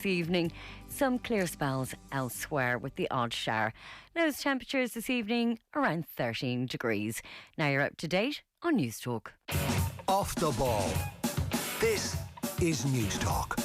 This evening, some clear spells elsewhere with the odd shower. Lowest temperatures this evening around 13 degrees. Now you're up to date on News Talk. Off the ball. This is News Talk.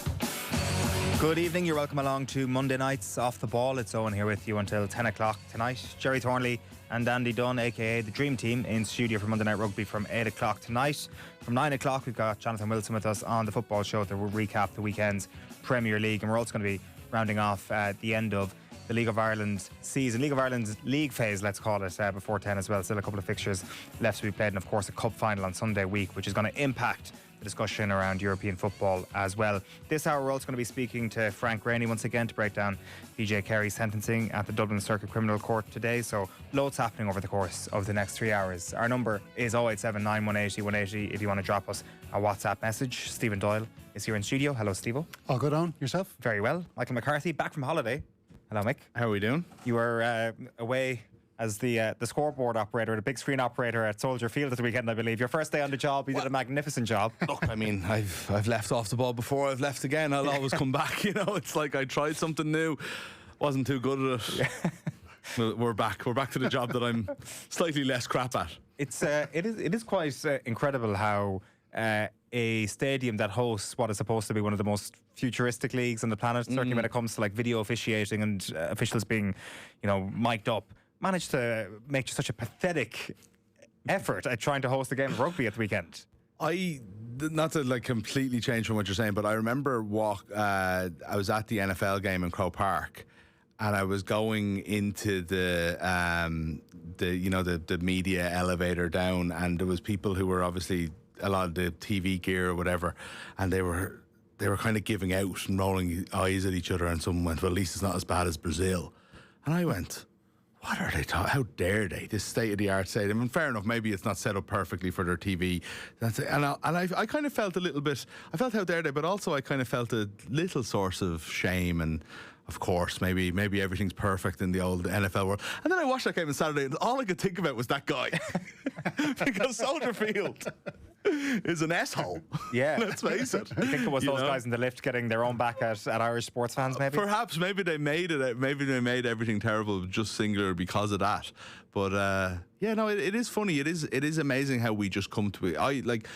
Good evening, you're welcome along to Monday night's Off the Ball. It's Eoin here with you until 10 o'clock tonight. Jerry Thornley and Andy Dunn, aka the Dream Team, in studio for Monday Night Rugby from 8 o'clock tonight. From 9 o'clock, we've got Jonathan Wilson with us on the football show to recap the weekend's Premier League. And we're also going to be rounding off the end of the League of Ireland season, League of Ireland's league phase, let's call it, before 10 as well. Still a couple of fixtures left to be played, and of course a cup final on Sunday week, which is going to impact the discussion around European football as well. This hour we're also going to be speaking to Frank Rainey once again to break down DJ Carey's sentencing at the Dublin Circuit Criminal Court today. So loads happening over the course of the next 3 hours. Our number is 0879 180 180 if you want to drop us a WhatsApp message. Stephen Doyle is here in studio. Hello, Steve-o. All good on yourself? Very well. Michael McCarthy back from holiday. Hello, Mick. How are we doing? You were away as the scoreboard operator, the big screen operator at Soldier Field this weekend, I believe. Your first day on the job, you did a magnificent job. Look, I mean, I've left off the ball before, I've left again. I'll always come back, you know. It's like I tried something new, wasn't too good at it. Yeah. Well, we're back. We're back to the job that I'm slightly less crap at. It is quite incredible how a stadium that hosts what is supposed to be one of the most futuristic leagues on the planet, certainly when it comes to like video officiating and officials being, you know, mic'd up, managed to make such a pathetic effort at trying to host a game of rugby at the weekend. Not to like completely change from what you're saying, but I remember I was at the NFL game in Croke Park, and I was going into the media elevator down, and there was people who were obviously a lot of the TV gear or whatever, and they were kind of giving out and rolling eyes at each other, and someone went, well, at least it's not as bad as Brazil. And I went, what are they talking? How dare they? This state-of-the-art stadium. And fair enough, maybe it's not set up perfectly for their TV. I kind of felt a little bit, I felt how dare they, but also I kind of felt a little source of shame. And of course, maybe everything's perfect in the old NFL world. And then I watched that game on Saturday, and all I could think about was that guy. Because Soldier Field is an asshole. Yeah. Let's face it. You think it was those guys in the lift getting their own back at Irish sports fans, maybe? Perhaps. Maybe they made everything terrible just singular because of that. But it is funny. It is amazing how we just come to it.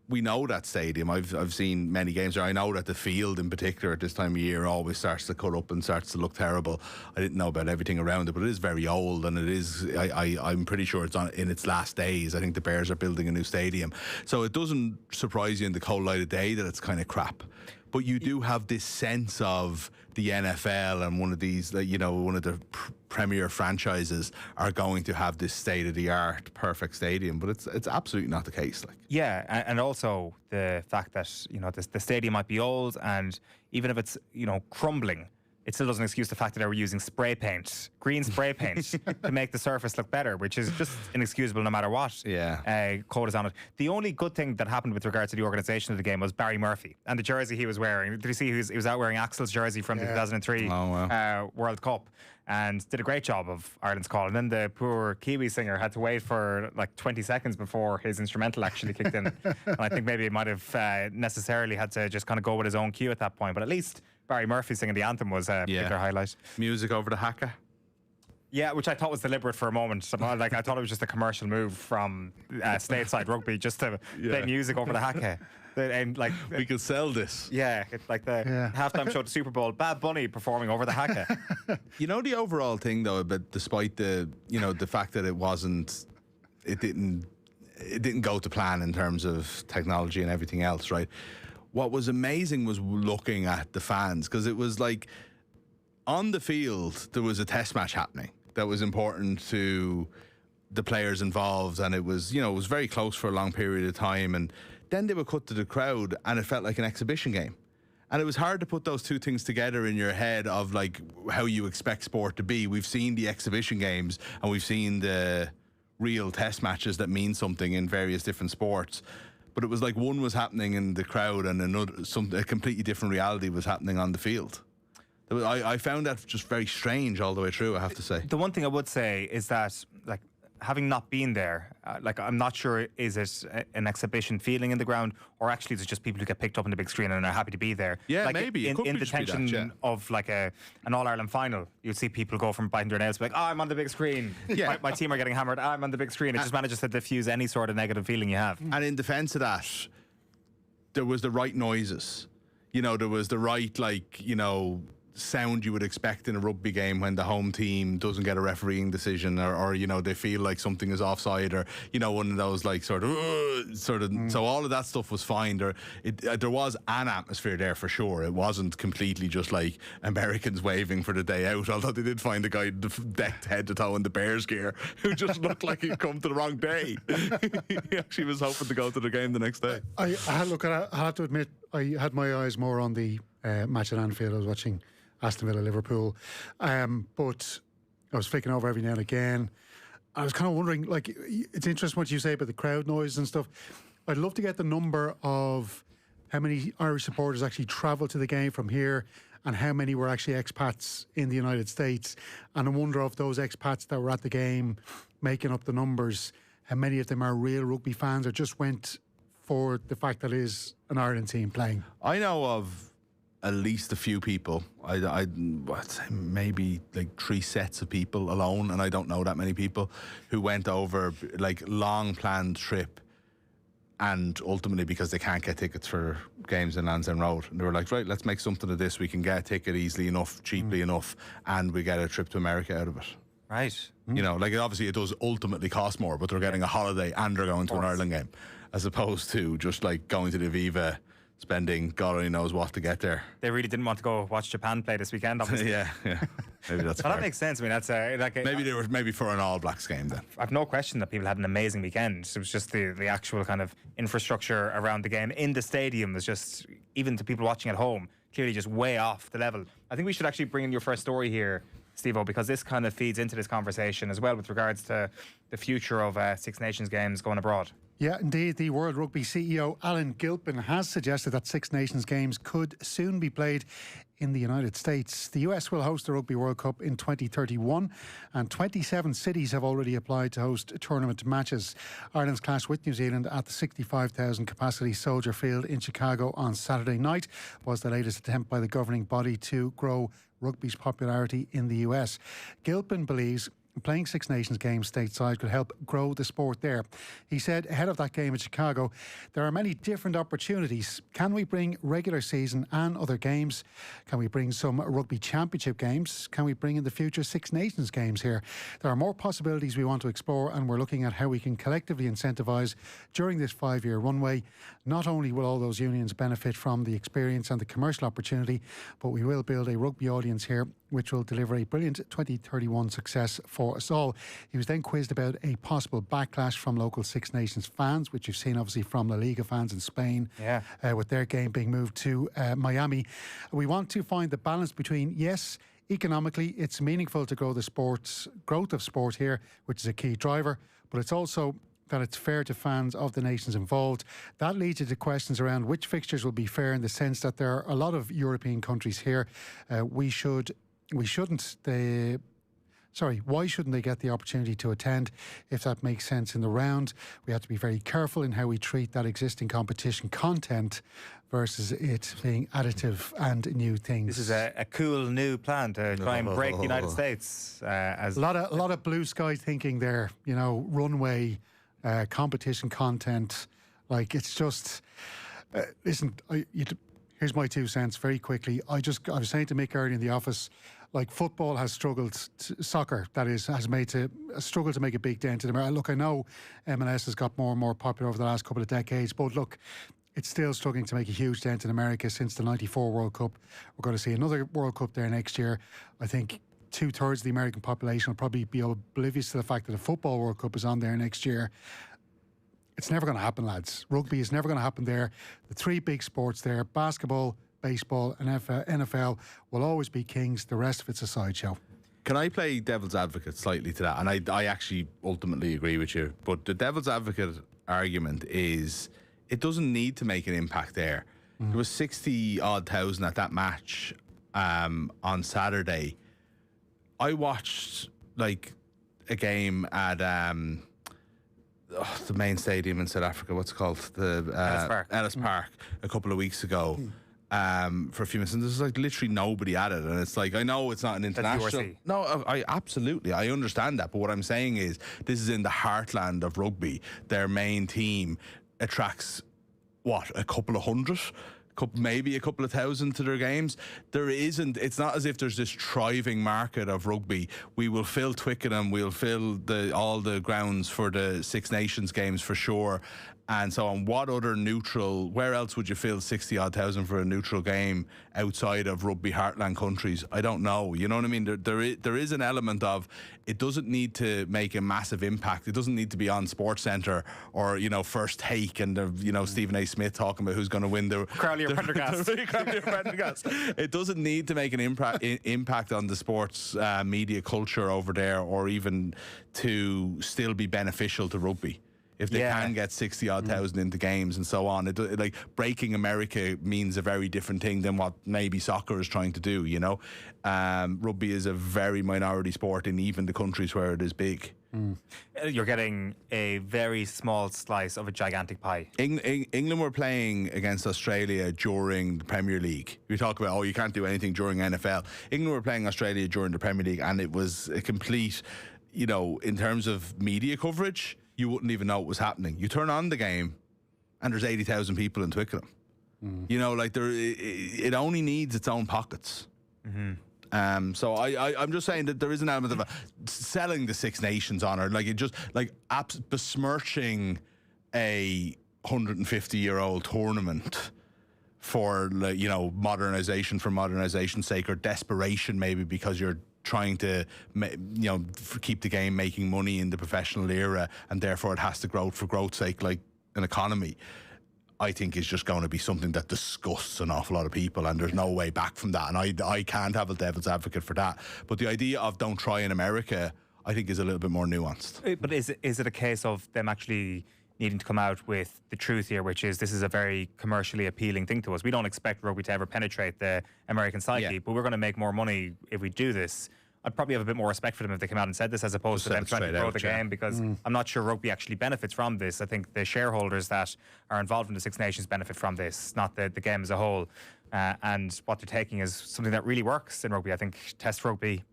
We know that stadium. I've seen many games there. I know that the field in particular at this time of year always starts to cut up and starts to look terrible. I didn't know about everything around it, but it is very old, and it is. I'm pretty sure it's in its last days. I think the Bears are building a new stadium, so it doesn't surprise you in the cold light of day that it's kind of crap. But you do have this sense of the NFL and one of these, one of the premier franchises are going to have this state-of-the-art perfect stadium, but it's absolutely not the case. Yeah, and also the fact that the stadium might be old, and even if it's crumbling, it still doesn't excuse the fact that they were using green spray paint, to make the surface look better, which is just inexcusable no matter what code is on it. The only good thing that happened with regards to the organisation of the game was Barry Murphy and the jersey he was wearing. Did you see he was out wearing Axel's jersey from the 2003 World Cup, and did a great job of Ireland's call. And then the poor Kiwi singer had to wait for like 20 seconds before his instrumental actually kicked in. And I think maybe he might have necessarily had to just kind of go with his own cue at that point. But at least Barry Murphy singing the anthem was a particular highlight. Music over the haka. Yeah, which I thought was deliberate for a moment. I thought it was just a commercial move from stateside rugby just to play music over the haka. And we could sell this. Yeah, it's like the halftime show at the Super Bowl. Bad Bunny performing over the haka. The overall thing though, but despite the fact that it didn't go to plan in terms of technology and everything else, right? What was amazing was looking at the fans, because it was like on the field there was a test match happening that was important to the players involved, and it was very close for a long period of time, and then they would cut to the crowd and it felt like an exhibition game. And it was hard to put those two things together in your head of like how you expect sport to be. We've seen the exhibition games and we've seen the real test matches that mean something in various different sports. But it was like one was happening in the crowd and a completely different reality was happening on the field. I found that just very strange all the way through, I have to say. The one thing I would say is that having not been there, like I'm not sure, is it an exhibition feeling in the ground, or actually is it just people who get picked up on the big screen and are happy to be there? Yeah, like maybe. It could in be the just be that, tension of like an All-Ireland final, you'd see people go from biting their nails, like, oh, I'm on the big screen. Yeah. My team are getting hammered. I'm on the big screen. It just manages to diffuse any sort of negative feeling you have. And in defence of that, there was the right noises. You know, there was the right, like, you know, sound you would expect in a rugby game when the home team doesn't get a refereeing decision, or you know, they feel like something is offside, or you know, one of those like sort of. So all of that stuff was fine. There was an atmosphere there for sure. It wasn't completely just like Americans waving for the day out, although they did find a guy decked head to toe in the Bears gear who just looked like he'd come to the wrong day. He actually was hoping to go to the game the next day. I have to admit, I had my eyes more on the match at Anfield. I was watching Aston Villa, Liverpool, but I was flicking over every now and again. I was kind of wondering, like, it's interesting what you say about the crowd noise and stuff. I'd love to get the number of how many Irish supporters actually travelled to the game from here, and how many were actually expats in the United States. And I wonder if those expats that were at the game, making up the numbers, how many of them are real rugby fans or just went for the fact that it is an Ireland team playing. I know of at least a few people. I'd say maybe like 3 sets of people alone, and I don't know that many people who went over like long planned trip, and ultimately because they can't get tickets for games in Lansdowne Road, and they were like, right, let's make something of this. We can get a ticket easily enough, cheaply enough, and we get a trip to America out of it. Right. You know, like obviously it does ultimately cost more, but they're getting a holiday and they're going to an Ireland game, as opposed to just like going to the Aviva, spending God only knows what to get there. They really didn't want to go watch Japan play this weekend, obviously. yeah. Maybe that's Well, that makes sense. I mean, that's maybe they were for an All Blacks game then. I've no question that people had an amazing weekend. It was just the actual kind of infrastructure around the game in the stadium was just, even to people watching at home, clearly just way off the level. I think we should actually bring in your first story here, Steve-O, because this kind of feeds into this conversation as well with regards to the future of Six Nations games going abroad. Yeah, indeed. The World Rugby CEO Alan Gilpin has suggested that Six Nations games could soon be played in the United States. The US will host the Rugby World Cup in 2031, and 27 cities have already applied to host tournament matches. Ireland's clash with New Zealand at the 65,000 capacity Soldier Field in Chicago on Saturday night was the latest attempt by the governing body to grow rugby's popularity in the US. Gilpin believes playing Six Nations games stateside could help grow the sport there. He said ahead of that game in Chicago, there are many different opportunities. Can we bring regular season and other games? Can we bring some rugby championship games? Can we bring in the future Six Nations games here? There are more possibilities we want to explore, and we're looking at how we can collectively incentivise during this 5-year runway. Not only will all those unions benefit from the experience and the commercial opportunity, but we will build a rugby audience here which will deliver a brilliant 2031 success for us all. He was then quizzed about a possible backlash from local Six Nations fans, which you've seen obviously from La Liga fans in Spain, with their game being moved to Miami. We want to find the balance between, yes, economically it's meaningful to grow the growth of sport here, which is a key driver, but it's also that it's fair to fans of the nations involved. That leads you to questions around which fixtures will be fair, in the sense that there are a lot of European countries here. Why shouldn't they get the opportunity to attend, if that makes sense in the round? We have to be very careful in how we treat that existing competition content versus it being additive and new things. This is a cool new plan to try and break the United States. As a lot of blue sky thinking there, you know, runway, competition content. Like, it's just, listen, here's my 2 cents very quickly. I was saying to Mick earlier in the office, like, football has struggled, soccer, that is, has struggled to make a big dent in America. Look, I know MLS has got more and more popular over the last couple of decades, but look, it's still struggling to make a huge dent in America since the 94 World Cup. We're going to see another World Cup there next year. I think 2/3 of the American population will probably be oblivious to the fact that a football World Cup is on there next year. It's never going to happen, lads. Rugby is never going to happen there. The 3 big sports there, basketball, baseball and NFL, will always be kings. The rest of it's a sideshow. Can I play devil's advocate slightly to that? And I actually ultimately agree with you. But the devil's advocate argument is it doesn't need to make an impact there. There was 60-odd thousand at that match on Saturday. I watched like a game at the main stadium in South Africa. What's it called? The Ellis Park a couple of weeks ago. For a few minutes, and there's like literally nobody at it, and it's like, I know it's not an international. No, I absolutely, I understand that, but what I'm saying is, this is in the heartland of rugby. Their main team attracts a couple of hundred, maybe a couple of thousand to their games. There isn't. It's not as if there's this thriving market of rugby. We will fill Twickenham, we'll fill all the grounds for the Six Nations games for sure. And so on. What other neutral, where else would you fill 60-odd thousand for a neutral game outside of rugby heartland countries? I don't know. You know what I mean? There is an element of, it doesn't need to make a massive impact. It doesn't need to be on SportsCentre or, First Take and, Stephen A. Smith talking about who's going to win the Crowley or Prendergast. It doesn't need to make an impact on the sports media culture over there, or even to still be beneficial to rugby. If they can get 60-odd thousand into games and so on. Like, breaking America means a very different thing than what maybe soccer is trying to do, Rugby is a very minority sport in even the countries where it is big. You're getting a very small slice of a gigantic pie. England were playing against Australia during the Premier League. We talk about, you can't do anything during NFL. England were playing Australia during the Premier League, and it was a complete, in terms of media coverage, you wouldn't even know what was happening. You turn on the game, and there's 80,000 people in Twickenham. It only needs its own pockets. So I'm just saying that there is an element of selling the Six Nations honour, besmirching a 150-year-old tournament for modernisation for modernisation's sake, or desperation maybe because you're trying to keep the game making money in the professional era, and therefore it has to grow for growth's sake, like an economy, I think is just going to be something that disgusts an awful lot of people, and there's no way back from that. And I can't have a devil's advocate for that. But the idea of don't try in America, I think, is a little bit more nuanced. But is it a case of them actually needing to come out with the truth here, which is, this is a very commercially appealing thing to us. We don't expect rugby to ever penetrate the American psyche, but we're going to make more money if we do this. I'd probably have a bit more respect for them if they came out and said this, as opposed to them trying to grow the game, because I'm not sure rugby actually benefits from this. I think the shareholders that are involved in the Six Nations benefit from this, not the game as a whole. And what they're taking is something that really works in rugby. I think Test rugby,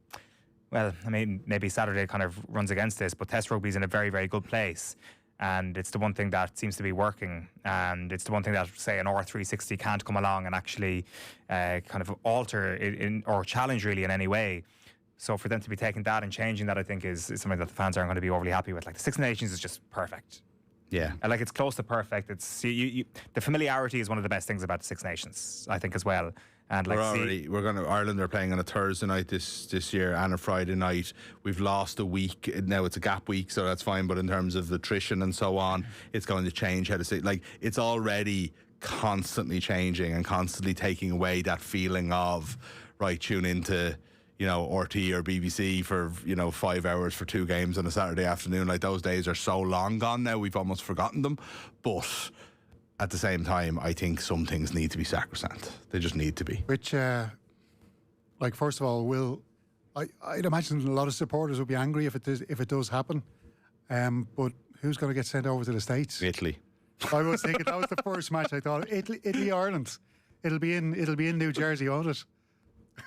well, I mean, maybe Saturday kind of runs against this, but Test rugby is in a very, very good place. And it's the one thing that seems to be working. And it's the one thing that, say, an R360 can't come along and actually kind of alter or challenge really in any way. So for them to be taking that and changing that, I think is something that the fans aren't going to be overly happy with. Like, the Six Nations is just perfect. Yeah. And it's close to perfect. It's the familiarity is one of the best things about the Six Nations, I think, as well. And Ireland are playing on a Thursday night this year and a Friday night. We've lost a week. Now it's a gap week, so that's fine. But in terms of attrition and so on, it's going to change how to say. It's already constantly changing and constantly taking away that feeling of, right, tune into, RT or BBC for 5 hours for 2 games on a Saturday afternoon. Like, those days are so long gone now, we've almost forgotten them. But at the same time, I think some things need to be sacrosanct. They just need to be. Which, first of all, I'd imagine a lot of supporters will be angry if it does happen. But who's going to get sent over to the States? Italy. I was thinking that was the first match. I thought Italy, Ireland. It'll be in New Jersey, won't it?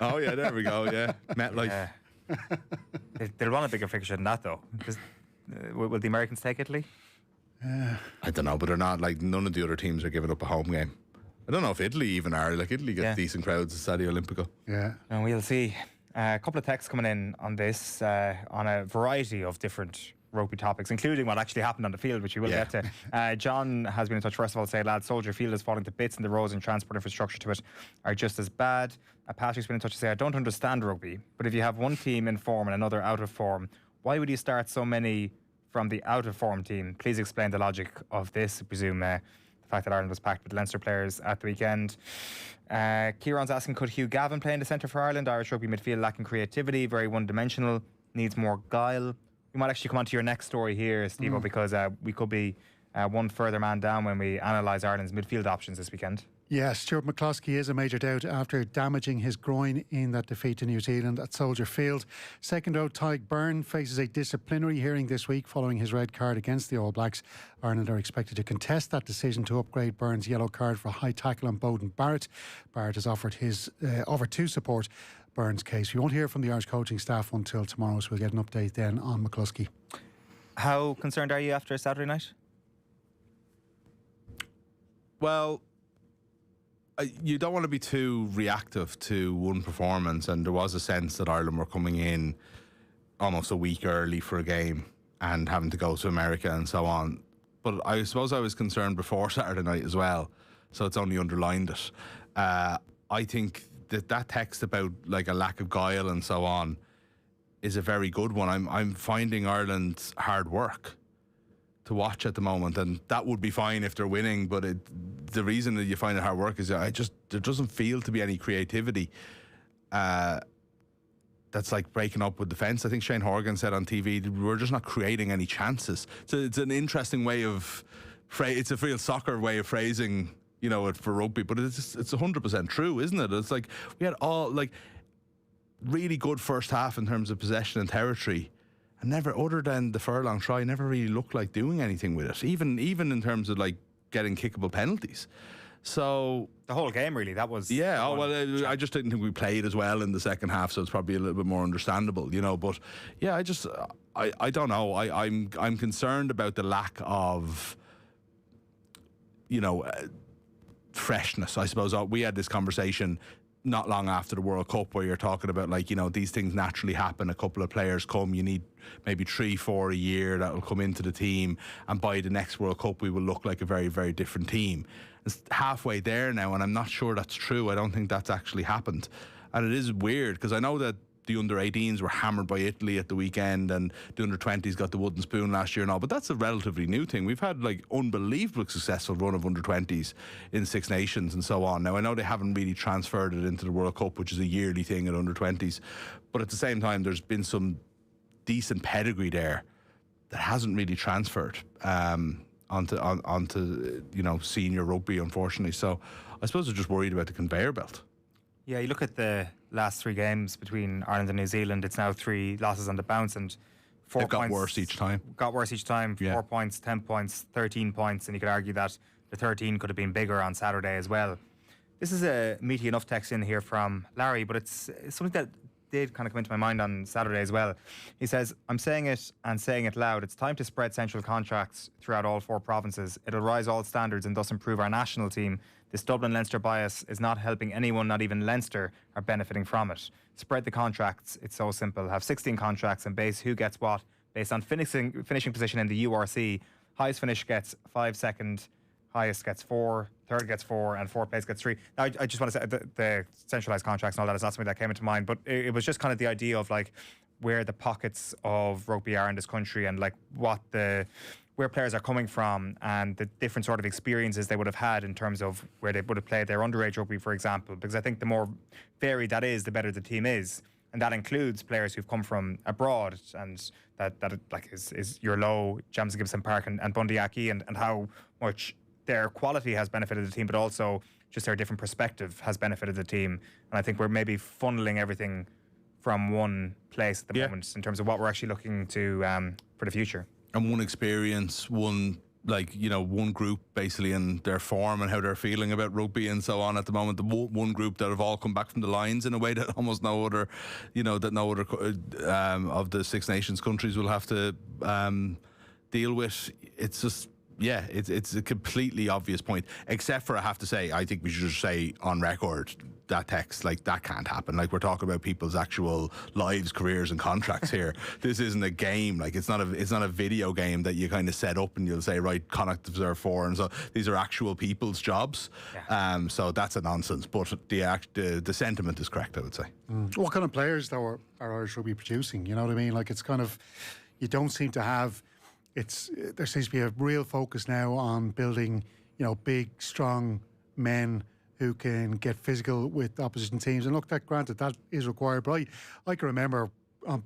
Oh yeah, there we go. Yeah, MetLife. They'll run a bigger fixture than that, though. Will the Americans take Italy? I don't know, but they're not. None of the other teams are giving up a home game. I don't know if Italy even are. Italy gets decent crowds at Stadio Olimpico. Yeah, and we'll see. A couple of texts coming in on this, on a variety of different rugby topics, including what actually happened on the field, which we will get to. John has been in touch. First of all, to say, lads, Soldier Field is falling to bits, and the roads and transport infrastructure to it are just as bad. Patrick's been in touch to say, I don't understand rugby, but if you have one team in form and another out of form, why would you start so many from the out of form team? Please explain the logic of this. I presume the fact that Ireland was packed with Leinster players at the weekend. Kieran's asking, could Hugh Gavin play in the centre for Ireland? Irish rugby midfield lacking creativity, very one-dimensional, needs more guile. We might actually come on to your next story here, Steve, because we could be one further man down when we analyse Ireland's midfield options this weekend. Yeah, Stuart McCloskey is a major doubt after damaging his groin in that defeat to New Zealand at Soldier Field. Second row Tyg Byrne faces a disciplinary hearing this week following his red card against the All Blacks. Ireland are expected to contest that decision to upgrade Byrne's yellow card for high tackle on Bowden Barrett. Barrett has offered to support Byrne's case. We won't hear from the Irish coaching staff until tomorrow, so we'll get an update then on McCloskey. How concerned are you after Saturday night? Well, you don't want to be too reactive to one performance, and there was a sense that Ireland were coming in almost a week early for a game and having to go to America and so on. But I suppose I was concerned before Saturday night as well, so it's only underlined it. I think that text about like a lack of guile and so on is a very good one. I'm finding Ireland's hard work to watch at the moment, and that would be fine if they're winning, but the reason that you find it hard work is there doesn't feel to be any creativity that's like breaking up with defence. I think Shane Horgan said on TV, we're just not creating any chances. So it's an interesting way of it's a real soccer way of phrasing, you know, it for rugby, but it's 100% true, isn't it? It's like we had all like really good first half in terms of possession and territory, and never, other than the furlong try, never really looked like doing anything with it, even in terms of like getting kickable penalties. So the whole game, really, that was... Yeah, I just didn't think we played as well in the second half, so it's probably a little bit more understandable, you know. But yeah, I don't know. I'm concerned about the lack of, you know, freshness. I suppose we had this conversation not long after the World Cup where you're talking about, like, you know, these things naturally happen. A couple of players come, you need maybe 3-4 a year that will come into the team, and by the next World Cup we will look like a very, very different team. It's halfway there now, and I'm not sure that's true. I don't think that's actually happened, and it is weird because I know that the under-18s were hammered by Italy at the weekend, and the under-20s got the wooden spoon last year and all, but that's a relatively new thing. We've had like unbelievably successful run of under-20s in Six Nations and so on. Now, I know they haven't really transferred it into the World Cup, which is a yearly thing at under-20s, but at the same time there's been some decent pedigree there that hasn't really transferred onto you know, senior rugby, unfortunately. So I suppose they're just worried about the conveyor belt. Yeah, you look at the last 3 games between Ireland and New Zealand, it's now 3 losses on the bounce, and 4 They've points. got worse each time. Got worse each time. Yeah. 4 points, 10 points, 13 points, and you could argue that the 13 could have been bigger on Saturday as well. This is a meaty enough text in here from Larry, but it's something that did kind of come into my mind on Saturday as well. He says, I'm saying it and saying it loud. It's time to spread central contracts throughout all 4 provinces. It'll rise all standards and thus improve our national team. This Dublin-Leinster bias is not helping anyone, not even Leinster are benefiting from it. Spread the contracts. It's so simple. Have 16 contracts and base who gets what based on finishing position in the URC. Highest finish gets 5 second, highest gets 4, third gets 4, and fourth place gets 3. Now, I just want to say the centralised contracts and all that is not something that came into mind, but it was just kind of the idea of like where the pockets of rugby are in this country, and like where players are coming from, and the different sort of experiences they would have had in terms of where they would have played their underage rugby, for example. Because I think the more varied that is, the better the team is. And that includes players who've come from abroad, and that like is your low James Gibson-Park and Bundy Aki, and how much their quality has benefited the team, but also just their different perspective has benefited the team. And I think we're maybe funneling everything from one place at the moment in terms of what we're actually looking to for the future. And one experience, one group basically in their form and how they're feeling about rugby and so on at the moment. The one group that have all come back from the lines in a way that almost no other of the Six Nations countries will have to deal with. It's just, yeah, it's a completely obvious point. Except for, I have to say, I think we should just say on record, that text, like, that can't happen. Like, we're talking about people's actual lives, careers and contracts here. This isn't a game. Like, it's not a video game that you kind of set up and you'll say, right, Connacht deserve 4, and so these are actual people's jobs. Yeah. So that's a nonsense, but the sentiment is correct, I would say. What kind of players though are Irish rugby producing? You know what I mean? Like, it's kind of, you don't seem to have, there seems to be a real focus now on building, you know, big, strong men who can get physical with opposition teams. And look, that granted, that is required. But I can remember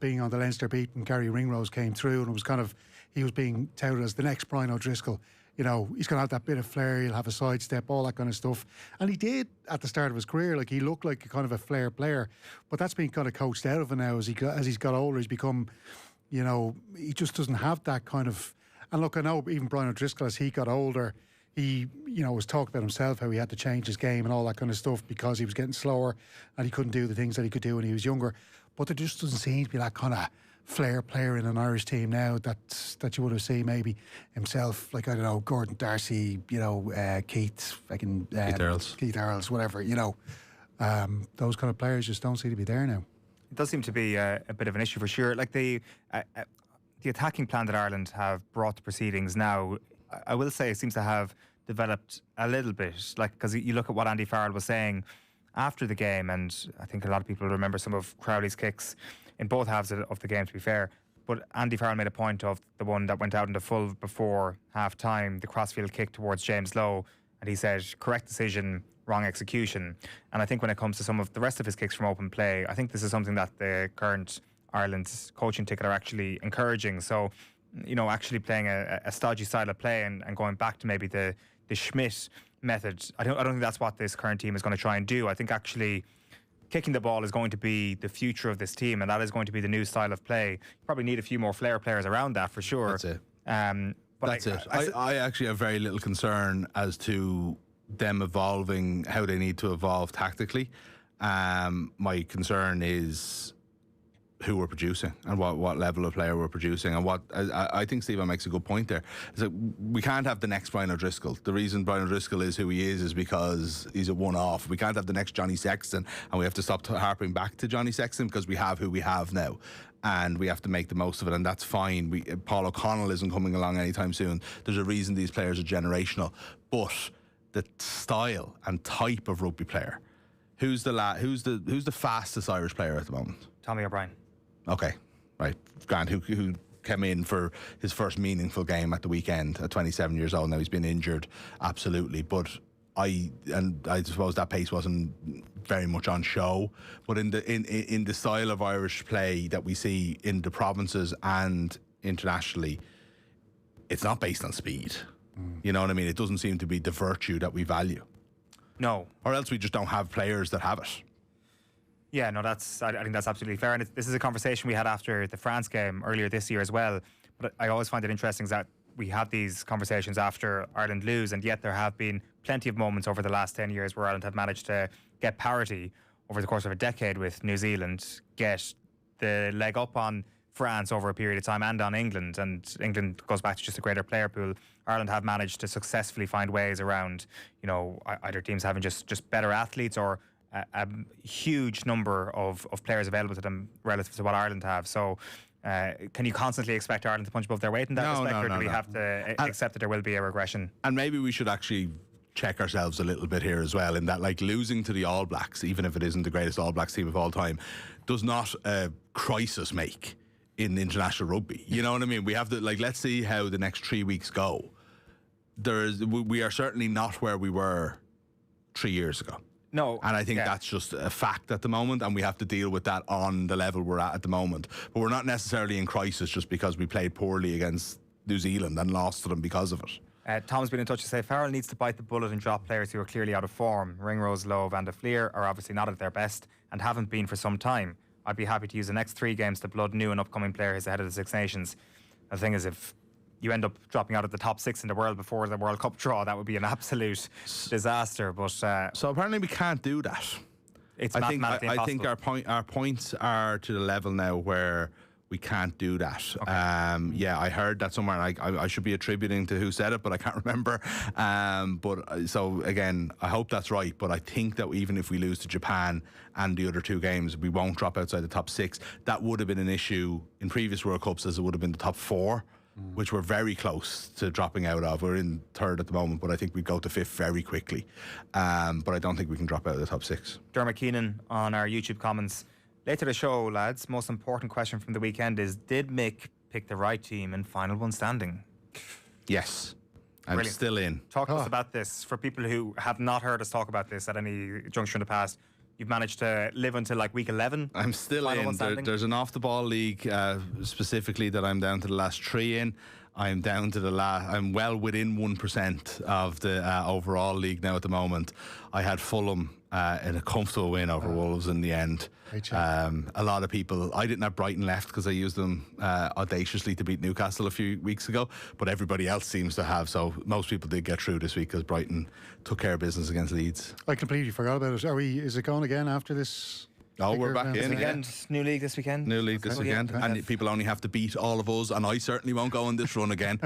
being on the Leinster beat when Gary Ringrose came through, and it was kind of, he was being touted as the next Brian O'Driscoll you know, he's going to have that bit of flair, he'll have a sidestep, all that kind of stuff. And he did at the start of his career. Like, he looked like a kind of a flair player, but that's been kind of coached out of him now as he's got older. He's become, you know, he just doesn't have that kind of. And look, I know even Brian O'Driscoll, as he got older, he, you know, was talking about himself, how he had to change his game and all that kind of stuff because he was getting slower and he couldn't do the things that he could do when he was younger. But there just doesn't seem to be that kind of flair player in an Irish team now that you would have seen maybe himself, like, I don't know, Gordon Darcy, you know, Keith Earls, whatever, you know. Those kind of players just don't seem to be there now. It does seem to be a bit of an issue for sure. Like the attacking plan that Ireland have brought to proceedings now, I will say it seems to have developed a little bit. Like, because you look at what Andy Farrell was saying after the game, and I think a lot of people remember some of Crowley's kicks in both halves of the game, to be fair. But Andy Farrell made a point of the one that went out in the full before half-time, the crossfield kick towards James Lowe, and he said, correct decision, wrong execution. And I think when it comes to some of the rest of his kicks from open play, I think this is something that the current Ireland's coaching ticket are actually encouraging. So, you know, actually playing a stodgy style of play and going back to maybe the Schmidt method, I don't think that's what this current team is going to try and do. I think actually kicking the ball is going to be the future of this team, and that is going to be the new style of play. You probably need a few more flair players around that for sure. That's it. But That's it. I actually have very little concern as to them evolving, how they need to evolve tactically. My concern is who we're producing and what level of player we're producing. And what I think Stephen makes a good point there. Is that we can't have the next Brian O'Driscoll. The reason Brian O'Driscoll is who he is because he's a one-off. We can't have the next Johnny Sexton, and we have to stop harping back to Johnny Sexton because we have who we have now. And we have to make the most of it, and that's fine. Paul O'Connell isn't coming along anytime soon. There's a reason these players are generational. But the style and type of rugby player, who's the fastest Irish player at the moment? Tommy O'Brien. Okay, right. Grant, who came in for his first meaningful game at the weekend at 27 years old. Now he's been injured, absolutely, but I suppose that pace wasn't very much on show. But in the style of Irish play that we see in the provinces and internationally, it's not based on speed. You know what I mean? It doesn't seem to be the virtue that we value. No. Or else we just don't have players that have it. Yeah, no, I think that's absolutely fair. And this is a conversation we had after the France game earlier this year as well. But I always find it interesting that we have these conversations after Ireland lose, and yet there have been plenty of moments over the last 10 years where Ireland have managed to get parity over the course of a decade with New Zealand, get the leg up on France over a period of time and on England. And England goes back to just a greater player pool. Ireland have managed to successfully find ways around, you know, either teams having just better athletes or a huge number of players available to them relative to what Ireland have. So can you constantly expect Ireland to punch above their weight in that respect, or do we have to accept that there will be a regression? And maybe we should actually check ourselves a little bit here as well, in that, like, losing to the All Blacks, even if it isn't the greatest All Blacks team of all time, does not a crisis make in international rugby. You know what I mean? We have to, like, let's see how the next 3 weeks go. We are certainly not where we were 3 years ago. No. And I think that's just a fact at the moment, and we have to deal with that on the level we're at the moment. But we're not necessarily in crisis just because we played poorly against New Zealand and lost to them because of it. Tom's been in touch to say Farrell needs to bite the bullet and drop players who are clearly out of form. Ringrose, Lowe, Van der Fleer are obviously not at their best and haven't been for some time. I'd be happy to use the next 3 games to blood new and upcoming players ahead of the Six Nations. The thing is, if you end up dropping out of the top 6 in the world before the World Cup draw, that would be an absolute disaster. But so apparently we can't do that. It's mathematically impossible. I think our points are to the level now where we can't do that. Okay. I heard that somewhere. I should be attributing to who said it, but I can't remember. But so again, I hope that's right. But I think that even if we lose to Japan and the other 2 games, we won't drop outside the top 6. That would have been an issue in previous World Cups, as it would have been the top 4. Which we're very close to dropping out of. We're in 3rd at the moment, but I think we'd go to 5th very quickly. But I don't think we can drop out of the top 6. Dermot Keenan on our YouTube comments. Later the show, lads, most important question from the weekend is, did Mick pick the right team in final one standing? Yes. I'm still in. Talk to us about this. For people who have not heard us talk about this at any juncture in the past, you've managed to live until like week 11. I'm still in. There's an off-the-ball league specifically that I'm down to the last 3 in. I'm down to the last. I'm well within 1% of the overall league now at the moment. I had Fulham in a comfortable win over Wolves in the end. A lot of people. I didn't have Brighton left because I used them audaciously to beat Newcastle a few weeks ago, but everybody else seems to have. So most people did get through this week because Brighton took care of business against Leeds. I completely forgot about it. Is it going again after this? Oh, we're back in. Weekend, new league this weekend. New league this weekend. And people only have to beat all of us, and I certainly won't go on this run again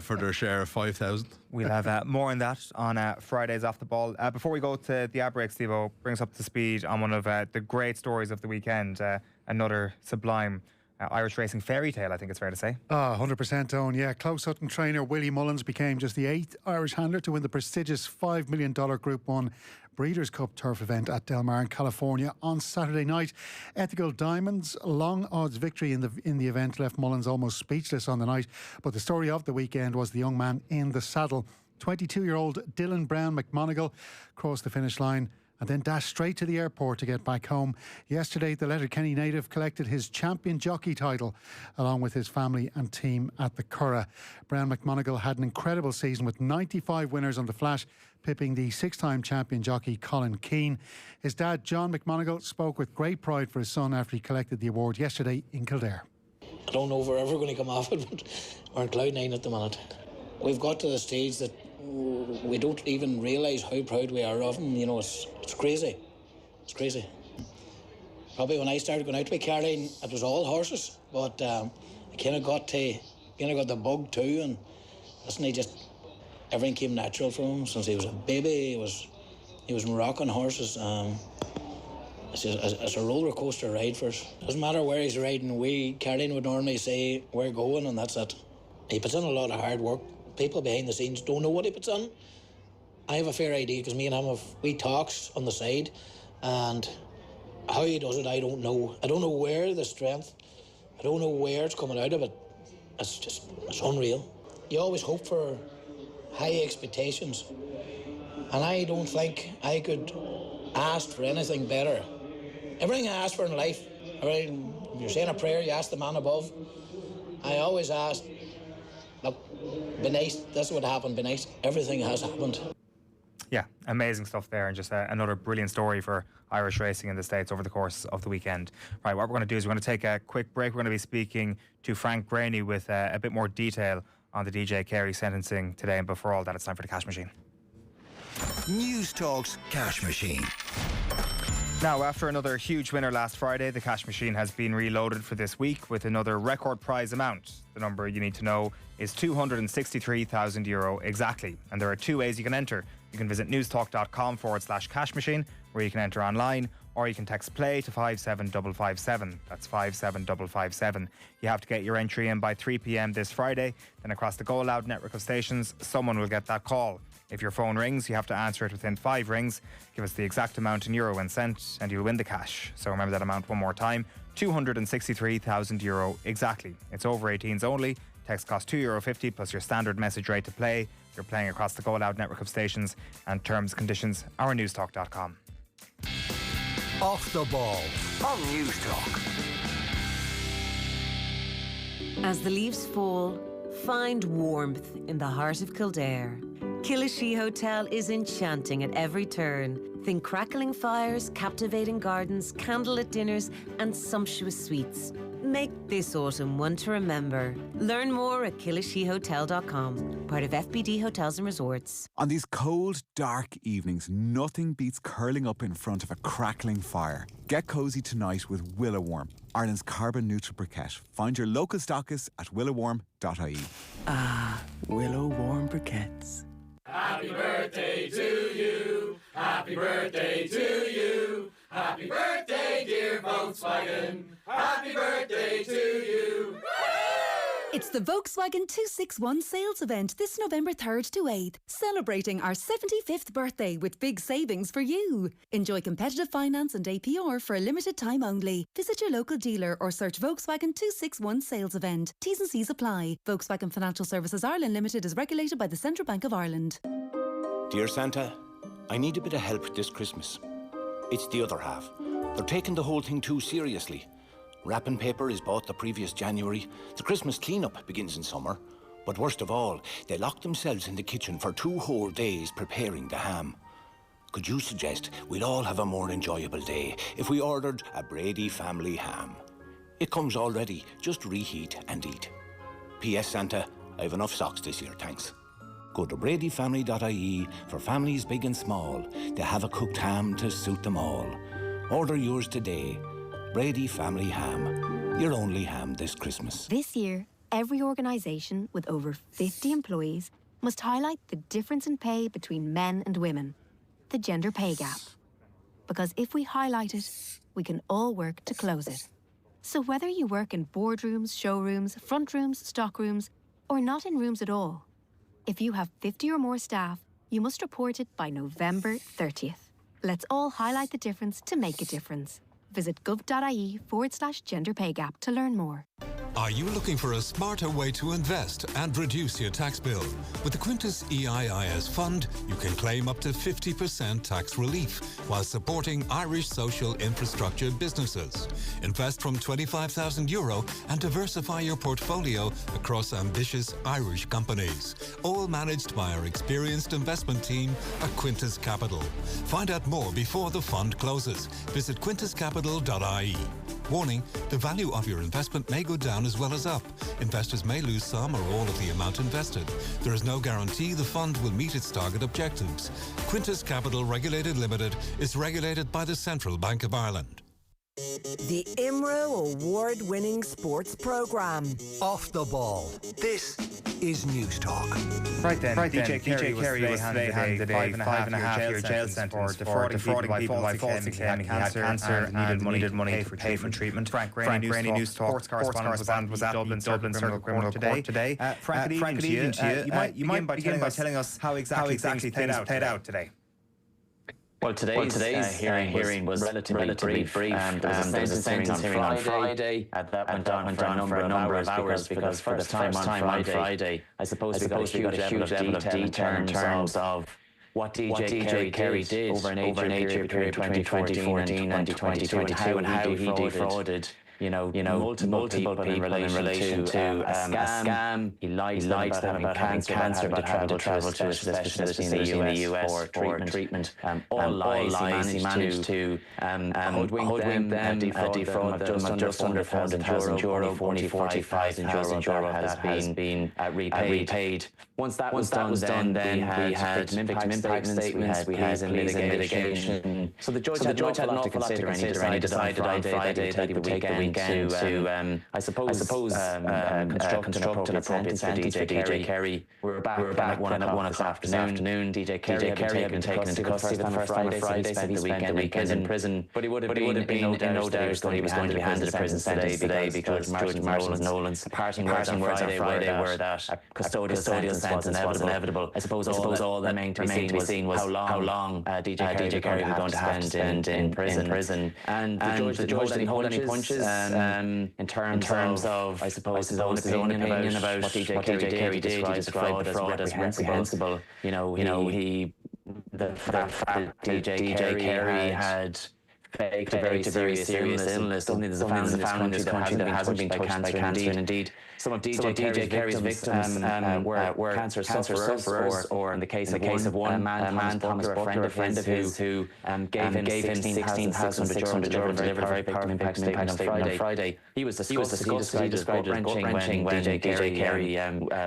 for their share of 5,000. We'll have more on that on Fridays Off the Ball. Before we go to the ad break, Steve-O, bring us up to speed on one of the great stories of the weekend. Another sublime Irish racing fairy tale, I think it's fair to say. 100% Owen, yeah. Close Hutton trainer Willie Mullins became just the 8th Irish handler to win the prestigious $5 million Group 1 Breeders' Cup turf event at Del Mar in California on Saturday night. Ethical Diamonds' long odds victory in the event left Mullins almost speechless on the night, but the story of the weekend was the young man in the saddle. 22-year-old Dylan Brown McMonigal crossed the finish line and then dashed straight to the airport to get back home. Yesterday, the Letterkenny native collected his champion jockey title along with his family and team at the Curragh. Brown McMonigal had an incredible season with 95 winners on the flat, pipping the 6-time champion jockey Colin Keane. His dad, John McMonigal, spoke with great pride for his son after he collected the award yesterday in Kildare. I don't know if we're ever going to come off it, but we're in cloud nine at the minute. We've got to the stage that we don't even realise how proud we are of him. You know, it's crazy. It's crazy. Probably when I started going out to be carrying, it was all horses, but I kind of got the bug too, and everything came natural for him since he was a baby. He was rocking horses. It's a roller coaster ride for us. Doesn't matter where he's riding. We carrying would normally say we're going, and that's it. He puts in a lot of hard work. People behind the scenes don't know what he puts in. I have a fair idea because me and him have we talks on the side, and how he does it, I don't know. I don't know where the strength. I don't know where it's coming out of it. It's unreal. You always hope for high expectations, and I don't think I could ask for anything better. Everything I ask for in life, if you're saying a prayer, you ask the man above. I always ask, look, be nice, this would happen, be nice. Everything has happened. Yeah, amazing stuff there, and just another brilliant story for Irish racing in the States over the course of the weekend. Right, what we're going to do is we're going to take a quick break. We're going to be speaking to Frank Graney with a bit more detail on the DJ Carey sentencing today, and before all that, it's time for the Cash Machine. News Talk's Cash Machine. Now, after another huge winner last Friday, the Cash Machine has been reloaded for this week with another record prize amount. The number you need to know is €263,000 exactly. And there are two ways you can enter. You can visit newstalk.com/cash machine, where you can enter online, or you can text play to 57557. That's 57557. You have to get your entry in by 3 p.m. this Friday. Then across the Go Loud network of stations, someone will get that call. If your phone rings, you have to answer it within 5 rings. Give us the exact amount in euro and cent, and you'll win the cash. So remember that amount one more time, €263,000 exactly. It's over 18s only. Text costs €2.50 plus your standard message rate to play. You're playing across the Go Loud network of stations, and terms and conditions are on newstalk.com. Off the Ball on News Talk. As the leaves fall, find warmth in the heart of Kildare. Killashee Hotel is enchanting at every turn. Think crackling fires, captivating gardens, candlelit dinners, and sumptuous suites. Make this autumn one to remember. Learn more at killasheehotel.com, part of FBD Hotels and Resorts. On these cold, dark evenings, nothing beats curling up in front of a crackling fire. Get cosy tonight with Willow Warm, Ireland's carbon neutral briquette. Find your local stockist at willowwarm.ie. Ah, Willow Warm briquettes. Happy birthday to you. Happy birthday to you. Happy birthday, dear Volkswagen. Happy birthday to you. It's the Volkswagen 261 sales event this November 3rd to 8th, celebrating our 75th birthday with big savings for you. Enjoy competitive finance and APR for a limited time only. Visit your local dealer or search Volkswagen 261 sales event. T's and C's apply. Volkswagen Financial Services Ireland Limited is regulated by the Central Bank of Ireland. Dear Santa, I need a bit of help this Christmas. It's the other half. They're taking the whole thing too seriously. Wrapping paper is bought the previous January. The Christmas clean-up begins in summer. But worst of all, they locked themselves in the kitchen for 2 whole days preparing the ham. Could you suggest we'd all have a more enjoyable day if we ordered a Brady family ham? It comes all ready, just reheat and eat. P.S. Santa, I've enough socks this year, thanks. Go to bradyfamily.ie for families big and small. They have a cooked ham to suit them all. Order yours today. Brady Family Ham. Your only ham this Christmas. This year, every organisation with over 50 employees must highlight the difference in pay between men and women, the gender pay gap. Because if we highlight it, we can all work to close it. So whether you work in boardrooms, showrooms, front rooms, stock rooms, or not in rooms at all, if you have 50 or more staff, you must report it by November 30th. Let's all highlight the difference to make a difference. Visit gov.ie/gender pay gap to learn more. Are you looking for a smarter way to invest and reduce your tax bill? With the Quintus EIIS Fund, you can claim up to 50% tax relief while supporting Irish social infrastructure businesses. Invest from €25,000 and diversify your portfolio across ambitious Irish companies, all managed by our experienced investment team at Quintus Capital. Find out more before the fund closes. Visit quintuscapital.ie. Warning, the value of your investment may go down as well as up. Investors may lose some or all of the amount invested. There is no guarantee the fund will meet its target objectives. Quintus Capital Regulated Limited is regulated by the Central Bank of Ireland. The IMRO award-winning sports programme. Off the Ball. This is News Talk. Right then, DJ Carey was today handed a 5.5-year jail sentence for defrauding people by falsely claiming he had cancer and needed money to pay for treatment. Frank Rainey, News Talk sports correspondent, was at Dublin Circuit Criminal Court today. Frank, good evening to you. You might begin by telling us how exactly things played out today. Well, today's hearing was relatively brief. There was a sentence hearing on Friday. That went on for a number of hours because for the first time on Friday, I suppose we got a huge level of detail in terms of what DJ Carey did over an 8-year period between 2014 and 2022 and how he defrauded multiple people in relation to a scam. He lied about having cancer, about having to travel to a specialist in the US for treatment. All lies. He managed to hoodwink them, defraud them of just under €1,000. Only €45,000 has been repaid. Once that was done, then we had victim impact statements, we had mitigation. So the judge had an awful lot to consider, and he decided on Friday that he would take the weekend to, I suppose, construct an appropriate sentence for DJ Carey. We were back at 1 o'clock this afternoon. DJ Carey had been taken into custody for the first time on Friday, spent the weekend in prison. But he would have been in no doubt that he was going to be handed a prison sentence today because Judge Martin Nolan's parting words on Friday were that a custodial sentence was inevitable. I suppose all that remained to be seen was how long DJ Carey was going to spend in prison. And the judge didn't hold any punches in terms of, I suppose, his own opinion about what DJ Carey did. He described the fraud as reprehensible. The fact that DJ Carey had faked a very serious illness. Something there's a family in this country that hasn't been touched by cancer, and indeed some of DJ Carey's victims were cancer sufferers, or in the case of one man, Thomas Butler, a friend of his, who gave him €16,600 to deliver a very powerful impact statement on Friday. He was disgusted. He described it as gut-wrenching when DJ Carey,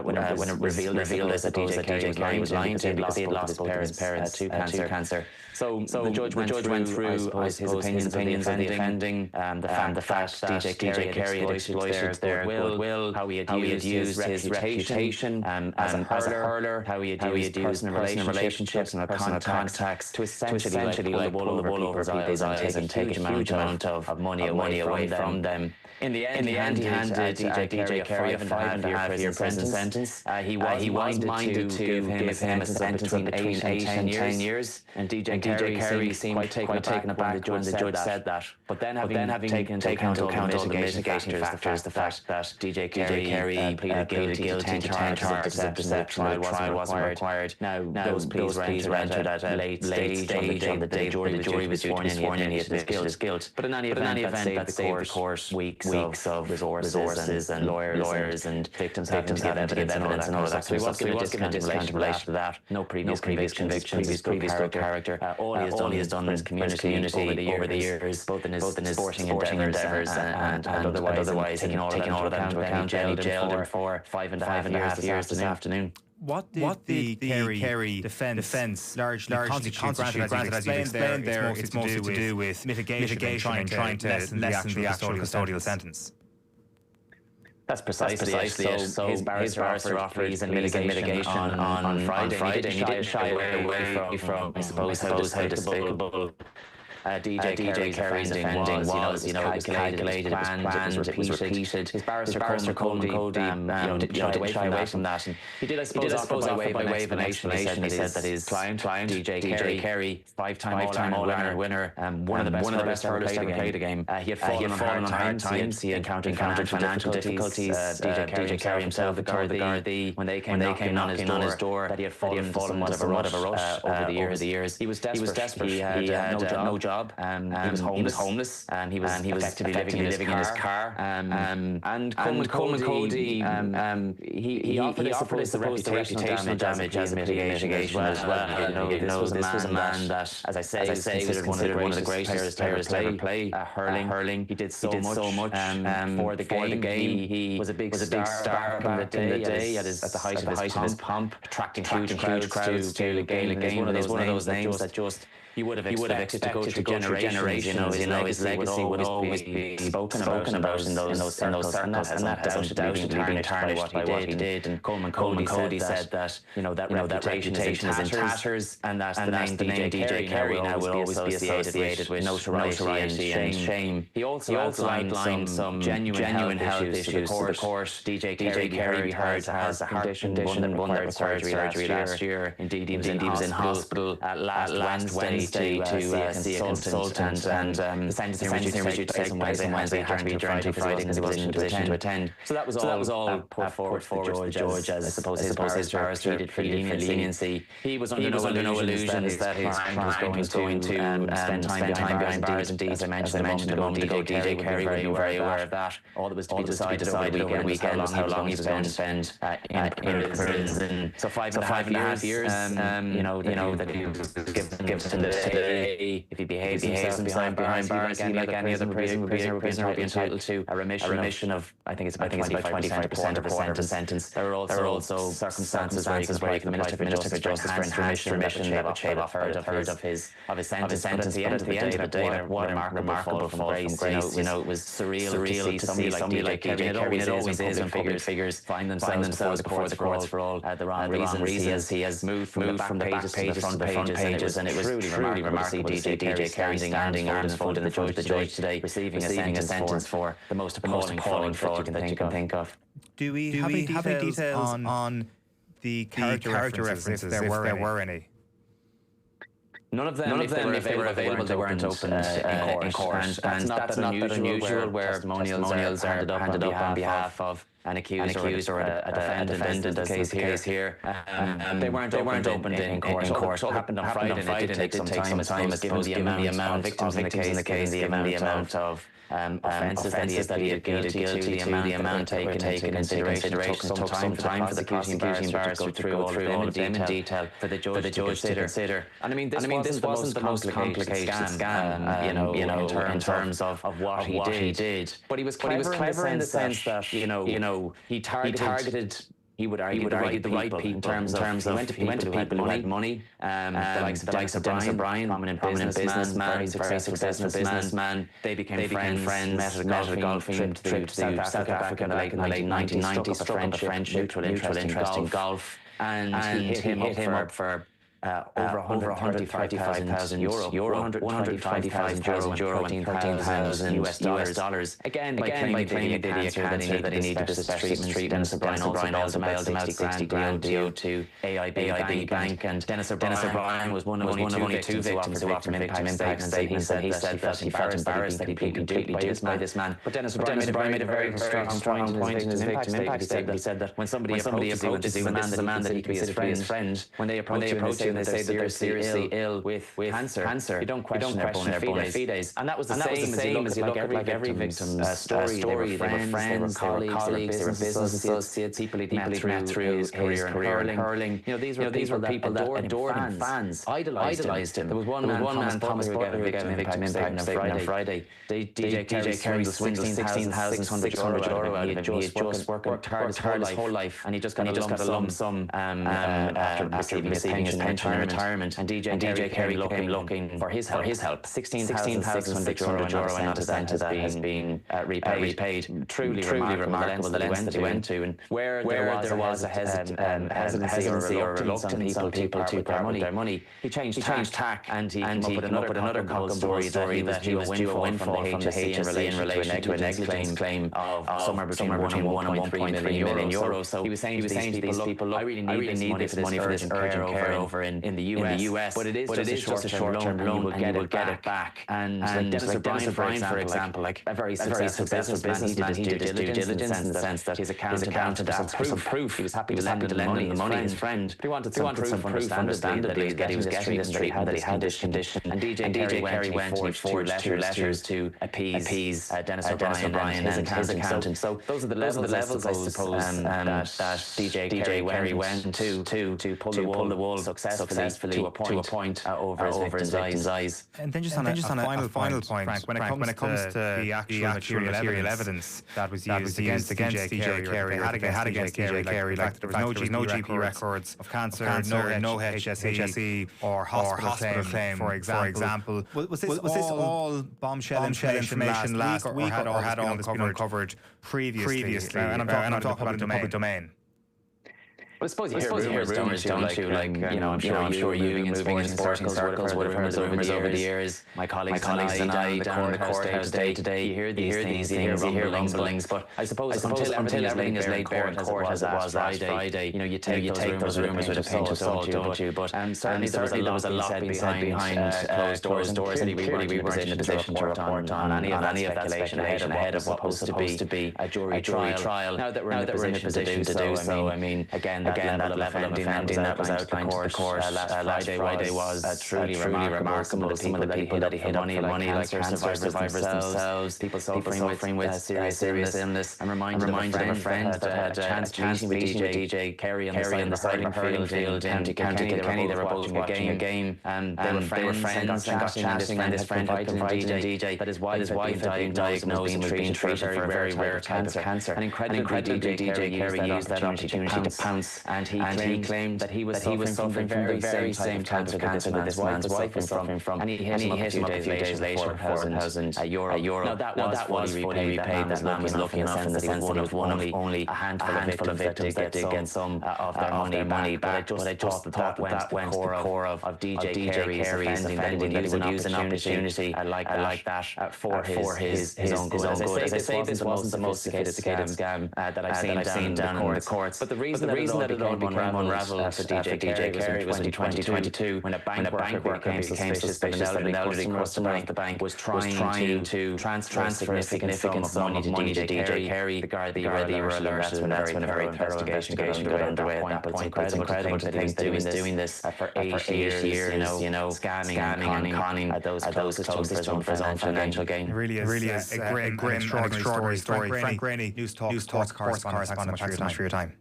when it revealed that DJ Carey was lying to him because he had lost both his parents to cancer. So the judge went through, his opinions of the offending, the fact that DJ Carey had exploited their goodwill, how he had used his reputation as a hurler, how he had used personal relationships and contacts to essentially pull the wool over his eyes and take a huge amount of money away from them. In the end, he handed DJ Carey a 5.5-year prison sentence. He was minded to give him a sentence of between 8 and 10 years. And DJ Carey seemed quite taken aback said that. But then having taken into account all the mitigating factors, the fact that DJ Carey pleaded guilty to 10 charges of deception that wasn't required. Now those pleas were entered at a late stage on the day the jury was sworn in, he admitted his guilt. But in any event, that saved the court weeks of resources and lawyers and victims having to give evidence and all of that. So he was given a discount in relation to that. No previous convictions, previous good character. All he has done in his community over the years, both in his sporting endeavours and otherwise, taking all of that into account. He jailed him for 5.5 years this afternoon. What the Carey defence largely constitute, granted, as you explained there, it's mostly to do with mitigation and trying to lessen the actual custodial sentence. That's precisely it. So his barrister offered pleas and mitigation on Friday, and he didn't shy away from I suppose, how despicable DJ Carey's defending was. It was calculated, it was repeated. His barrister Colm didn't shy away from that. And he did, I suppose, offer by way of an explanation. He said that his client, DJ Carey, five-time All-Ireland winner, one of the best hurlers to ever play the game. He had fallen on hard times. He encountered financial difficulties. DJ Carey himself, the Gardaí, when they came knocking on his door, that he had fallen somewhat of a rush over the years. He was desperate. He had no job. He was homeless, and he was effectively living in his car. And Colm Cody, he offered the reputational damage as mitigation as well. This was a man that, as I say, was considered one of the greatest players to ever play hurling. He did so much for the game. He was a big star back in the day at the height of his pomp, attracting huge crowds to the Gaelic game. One of those names that just he would have expected to go through generations. His legacy would always be spoken about in those circles, and that has undoubtedly been tarnished by what he did. And Colm Cody said that that reputation is in tatters, and that the name DJ Carey now will always be associated with notoriety and shame. He also outlined some genuine health issues to the court. DJ Carey heard has a heart condition, one that required surgery last year. Indeed, he was in hospital last Wednesday to see a consultant, and the sentencing was due to take place on Wednesday, had to be during Friday because he wasn't in a position to attend. So that was all put forward to the judge as I suppose his barrister pleaded for leniency. He was under no illusions that his client was going to spend time behind bars. Indeed, as I mentioned a moment ago, DJ Carey would be very aware of that. All that was to be decided over the weekend was how long he was going to spend in prison. So 5.5 years, that he was given the day. If he behaves himself behind bars, like any other prisoner would be entitled to a remission of, I think it's about 25% of the sentence. There are also circumstances where you can administer justice for enhanced remission that would shave off a third of his sentence. But at the end of the day, what a remarkable fall from grace. It was surreal to see somebody like DJ Carey, and it always is when public figures find themselves before the courts for all the wrong reasons. He has moved from the pages to the front pages, and it was truly remarkable to see DJ Carey standing arms folded in front of the judge today, receiving a sentence for the most appalling fraud that you can think of. Do we have any details on the character references, if there were any? None of them, if they were available, they weren't opened in court. And that's not that unusual where testimonials are handed up on behalf of an accused or a defendant, as the case here. They weren't opened in court. It all happened on Friday, and it did take some time, I suppose, given the amount of victims in the case, given the amount of offences that he had pleaded guilty to, the amount taken into consideration. It took some time for the prosecuting barrister to go through all of them in detail for the judge to consider. And I mean, this wasn't the most complicated scam, in terms of what he did. But he was clever in the sense that he targeted. He would argue the right people in terms of he went to people who had money, the likes of Brian, prominent businessman, very successful businessman. They became friends, met at a golfing trip to South Africa in the late 1990s, struck up a friendship, mutual interest in golf, and he hit him up for over 135,000 euro, 125,000 euro, 13,000 US dollars. Again, by claiming that he had cancer, that he needed specialist treatment. Dennis O'Brien also mailed 60 grand deal to AIB Bank, and Dennis O'Brien was one of only two victims who offered impact statements. He said that he felt embarrassed that he'd been completely duped by this man. But Dennis O'Brien made a very strong point in his impact statement. He said that when somebody approaches him, this is a man that he considers to be his friend. When they approach him, they say that they're seriously ill with cancer. You don't question their bona fides. And that was the same as you look at every victim's story. They were friends, they were colleagues, they were business associates, people he'd met through his career in hurling. These were people that adored him, fans, idolised him. There was one man, Thomas Butler, who gave an impact statement on Friday. DJ Carey swindled 16,600 euro out of him. He had just worked hard his whole life, and he just got a lump sum after receiving his pension in retirement. And DJ Carey came looking for his help. 16,600 euro and not a cent of that has been repaid. Truly remarkable the lengths that he went to, and where there was a hesitancy or reluctance on people to pay their money. He changed tack, and he came up with another cock story that he was due a windfall from the HSE in relation to a negligence claim of somewhere between 1 and 1.3 million euros. So he was saying to these people, look, I really need this money for this urgent care over in the US, but it is just a short-term loan, and you will get it back. And Dennis O'Brien, for example, like a very successful businessman, he did his due diligence in the sense that his accountant asked for some proof. He was happy to lend him the money, his friend. He wanted some proof, understandably, that he was getting this treatment, that he had this condition. And DJ Carey went and he forged two letters to appease Dennis O'Brien and his accountant. So those are the levels, I suppose, that DJ Carey went to pull the wool successfully to a point over his eyes. And then just on a final point, Frank, when it comes to the actual material evidence that was used against DJ Carey, had against DJ Carey, like there was no GP records of cancer, no HSE or hospital claim, for example. Was this all bombshell information last week, or had all this been uncovered previously? And I'm talking about the public domain. Well, I suppose you hear rumours, don't you? I'm sure you moving in sporting circles would have heard rumours over the years. My colleagues and I down in the courthouse day to day, you hear these things, you hear rumblings. But I suppose until everything is laid bare in court as it was last Friday, you take those rumours with a pinch of salt, don't you? But certainly there was a lot being said behind closed doors. Clearly we weren't in a position to report on any of that speculation ahead of what was supposed to be a jury trial. Now that we're in a position to do so, I mean, again, that level of offending that was outlined to the court last Friday was truly remarkable. Some of the people that he hit money like cancer survivors themselves, people suffering with serious illness. I'm reminded of a friend that had a chance meeting with DJ Carey on the side of hurling field in County Kilkenny. They were both watching a game, and they were friends and got chatting, and his friend had confided in DJ that his wife had been diagnosed and was being treated for a very rare type of cancer. And incredibly, DJ Carey used that opportunity to pounce, and he claimed that he was suffering from the very same type of cancer that his wife was suffering from, and he hit him up a few days later for 4,000 euro. Now that was fully repaid. That man was lucky enough in the sense that he was one of only a handful of victims that did get some of their money back. But I just thought that went to the core of DJ Carey's offending, that he would use an opportunity like that for his own good. As I say, this wasn't the most sophisticated scam that I've seen down in the courts. But the reason that it all unraveled for DJ Carey was in 2022 when a bank worker became suspicious that an elderly customer of the bank was trying to transfer a significant sum of money to DJ Carey. The Gardaí were alerted, and that's when a very thorough investigation got underway at that point. It's incredible to think that he was doing this for 8 years, scamming and conning those closest to him for his own financial gain. It really is a grim and extraordinary story. Frank Graney, News Talk correspondent, thanks for your time.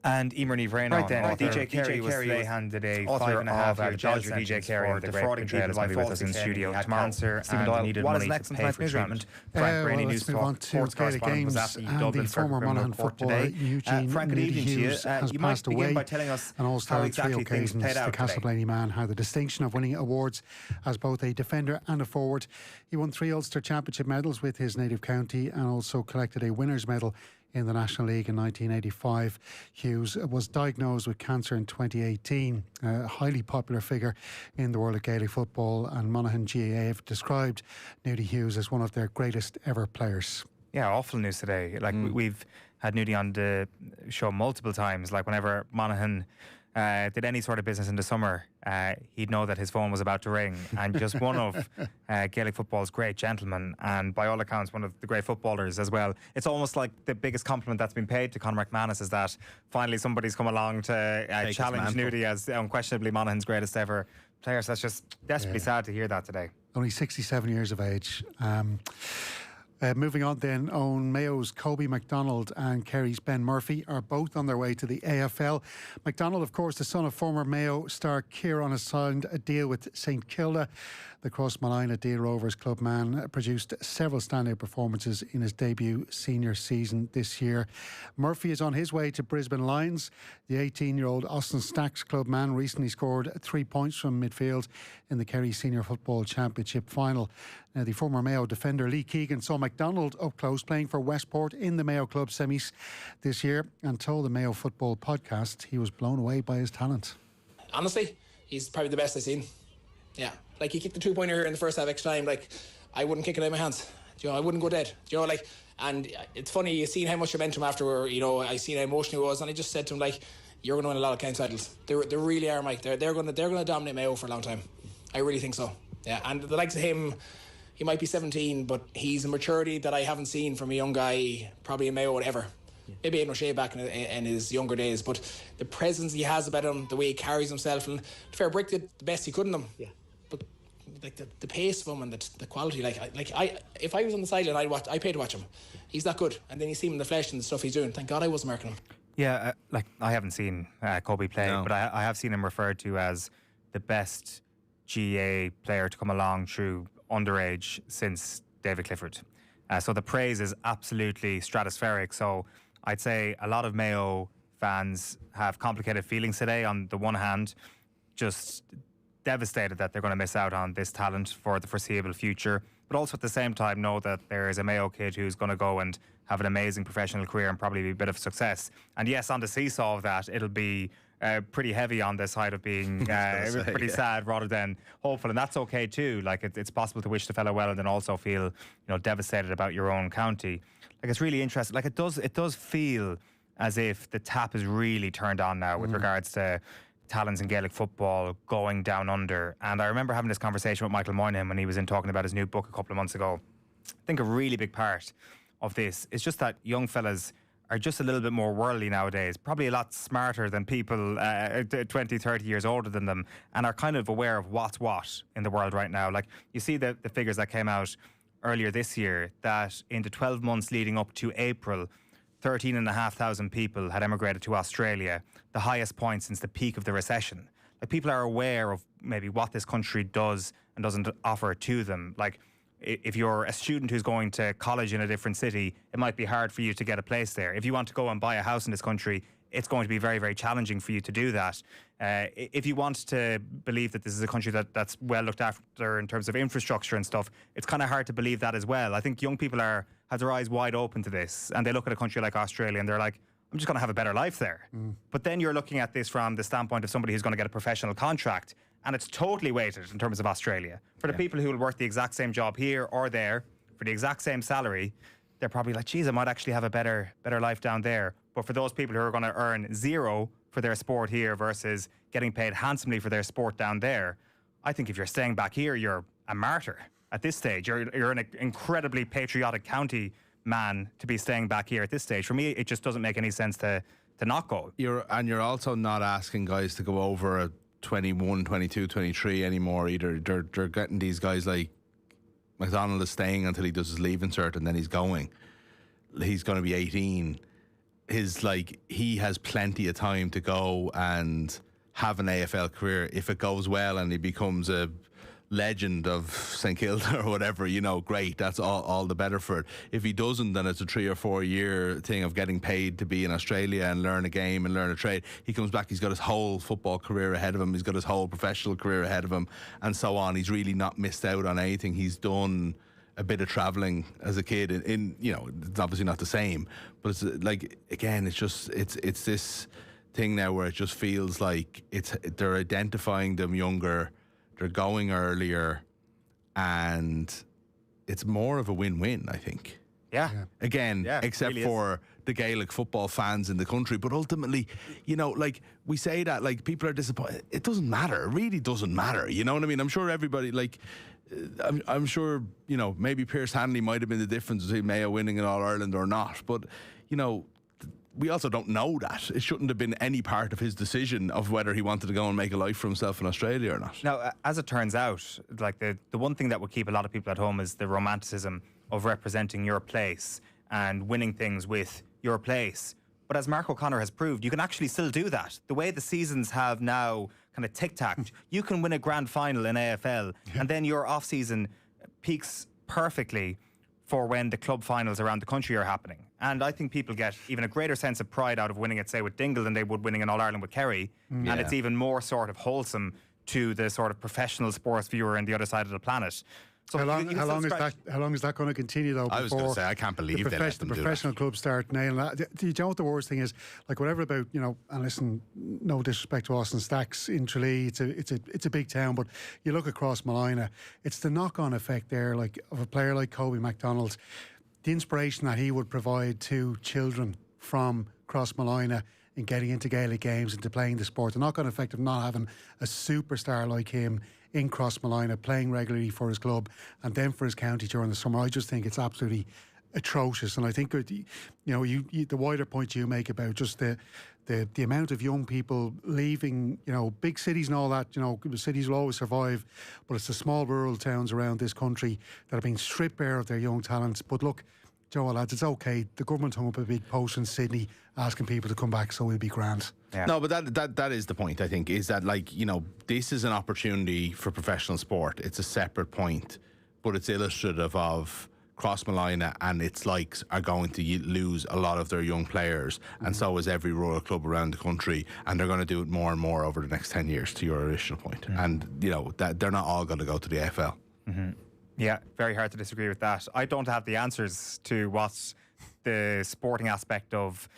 And Emer Vreno, DJ Carey was today handed a 5.5-year jail sentence DJ Carey for defrauding people by being with us in studio tomorrow. Stephen Doyle needed money to pay for treatment. Frank Graney, News Talk sports correspondent, was at the Dublin Circuit Criminal Court today. Frank, good evening to you. You might begin by telling us how exactly things played out today. The Castleblaney man had the distinction of winning awards as both a defender and a forward. He won 3 Ulster Championship medals with his native county and also collected a winner's medal in the National League in 1985. Hughes was diagnosed with cancer in 2018, a highly popular figure in the world of Gaelic football, and Monaghan GAA have described Nudie Hughes as one of their greatest ever players. Yeah, awful news today. Like we've had Nudie on the show multiple times. Like whenever Monaghan did any sort of business in the summer, he'd know that his phone was about to ring. And just one of Gaelic football's great gentlemen, and by all accounts one of the great footballers as well. It's almost like the biggest compliment that's been paid to Conor McManus is that finally somebody's come along to challenge Nudie as unquestionably Monaghan's greatest ever player. So that's just desperately sad to hear that today. Only 67 years of age. Moving on then, Owen Mayo's Kobe McDonald and Kerry's Ben Murphy are both on their way to the AFL. McDonald, of course, the son of former Mayo star Kieran, has signed a deal with St Kilda. The Crossmolina Deal Rovers club man produced several standout performances in his debut senior season this year. Murphy is on his way to Brisbane Lions. The 18-year-old Austin Stacks club man recently scored 3 points from midfield in the Kerry Senior Football Championship final. Now, the former Mayo defender Lee Keegan saw McDonald up close playing for Westport in the Mayo Club semis this year and told the Mayo Football podcast he was blown away by his talent. Honestly, he's probably the best I've seen. Yeah, like he kicked the 2-pointer in the first half extra time. Like, I wouldn't kick it out of my hands. You know, I wouldn't go dead. You know, like, and it's funny, you've seen how much I meant to him after, you know, I seen how emotional he was, and I just said to him, like, you're going to win a lot of county titles. They really are, Mike. They're going to dominate Mayo for a long time. I really think so. Yeah, and the likes of him, he might be 17, but he's a maturity that I haven't seen from a young guy, probably in Mayo, whatever. Maybe Eoin Sheahan back in his younger days, but the presence he has about him, the way he carries himself, and fair Brick did the best he could in them. Yeah. But like the pace of him and the quality, if I was on the sideline, I'd pay to watch him. He's that good, and then you see him in the flesh and the stuff he's doing. Thank God I wasn't marking him. Yeah, I haven't seen Kobe play, but I have seen him referred to as the best GA player to come along through underage since David Clifford. So the praise is absolutely stratospheric. So I'd say a lot of Mayo fans have complicated feelings today. On the one hand, just devastated that they're going to miss out on this talent for the foreseeable future, but also at the same time know that there is a Mayo kid who's going to go and have an amazing professional career and probably be a bit of success. And yes, on the seesaw of that, it'll be pretty heavy on the side of being pretty sad rather than hopeful, and that's okay too. Like it's possible to wish the fellow well and then also feel, you know, devastated about your own county. Like it's really interesting. Like it does feel as if the tap is really turned on now with regards to talents in Gaelic football going down under. And I remember having this conversation with Michael Moynihan when he was in talking about his new book a couple of months ago. I think a really big part of this is just that young fellas are just a little bit more worldly nowadays, probably a lot smarter than people 20, 30 years older than them, and are kind of aware of what's what in the world right now. Like, you see the figures that came out earlier this year, that in the 12 months leading up to April, 13,500 people had emigrated to Australia, the highest point since the peak of the recession. Like, people are aware of maybe what this country does and doesn't offer to them. Like, if you're a student who's going to college in a different city, it might be hard for you to get a place there. If you want to go and buy a house in this country, it's going to be very, very challenging for you to do that. If you want to believe that this is a country that's well looked after in terms of infrastructure and stuff, it's kind of hard to believe that as well. I think young people have their eyes wide open to this, and they look at a country like Australia and they're like, I'm just going to have a better life there. But then you're looking at this from the standpoint of somebody who's going to get a professional contract, and it's totally weighted in terms of Australia. For the people who will work the exact same job here or there for the exact same salary, they're probably like, geez, I might actually have a better life down there. But for those people who are going to earn zero for their sport here versus getting paid handsomely for their sport down there, I think if you're staying back here, you're a martyr at this stage. You're an incredibly patriotic county man to be staying back here at this stage. For me, it just doesn't make any sense to not go. You're also not asking guys to go over a 21, 22, 23 anymore either. They're getting these guys like McDonald is staying until he does his leave insert and then he's going. He's going to be 18. He has plenty of time to go and have an AFL career. If it goes well and he becomes a legend of St Kilda or whatever, you know, great, that's all the better for it. If he doesn't, then it's a 3 or 4 year thing of getting paid to be in Australia and learn a game and learn a trade. He comes back, he's got his whole football career ahead of him, he's got his whole professional career ahead of him, and so on. He's really not missed out on anything. He's done a bit of travelling as a kid. In you know, it's obviously not the same, but it's like, again, it's just it's this thing now where it just feels like they're identifying them younger, they're going earlier, and it's more of a win-win, I think. Yeah. Again, except really for the Gaelic football fans in the country. But ultimately, you know, like, we say that, like, people are disappointed. It doesn't matter. It really doesn't matter. You know what I mean? I'm sure everybody, like, I'm sure, you know, maybe Pierce Hanley might have been the difference between Mayo winning in All-Ireland or not. But, you know, we also don't know that. It shouldn't have been any part of his decision of whether he wanted to go and make a life for himself in Australia or not. Now, as it turns out, like, the one thing that would keep a lot of people at home is the romanticism of representing your place and winning things with your place. But as Mark O'Connor has proved, you can actually still do that. The way the seasons have now kind of tic-tacked, you can win a grand final in AFL, and then your off-season peaks perfectly for when the club finals around the country are happening. And I think people get even a greater sense of pride out of winning it, say, with Dingle than they would winning an All-Ireland with Kerry. Yeah. And it's even more sort of wholesome to the sort of professional sports viewer on the other side of the planet. So how long is that going to continue, though? I was going to say, I can't believe they let them do that. The professional clubs start nailing that. Do you know what the worst thing is? Like, whatever about, you know, and listen, no disrespect to Austin Stacks in Tralee, it's a big town, but you look across Malina, it's the knock-on effect there, like, of a player like Kobe McDonald, the inspiration that he would provide to children from Cross Malina in getting into Gaelic games, into playing the sport, the knock-on effect of not having a superstar like him in Cross Malina, playing regularly for his club and then for his county during the summer. I just think it's absolutely atrocious. And I think, you know, the wider point you make about just the amount of young people leaving, you know, big cities and all that, you know, the cities will always survive, but it's the small rural towns around this country that are being stripped bare of their young talents. But look, Joe, lads, it's okay. The government hung up a big post in Sydney asking people to come back, so we'll be grand. Yeah. No, but that is the point, I think, is that, like, you know, this is an opportunity for professional sport. It's a separate point, but it's illustrative of Cross Malina and its likes are going to lose a lot of their young players, and so is every rural club around the country, and they're going to do it more and more over the next 10 years, to your original point. And, you know, that they're not all going to go to the AFL. Yeah, very hard to disagree with that. I don't have the answers to what the sporting aspect of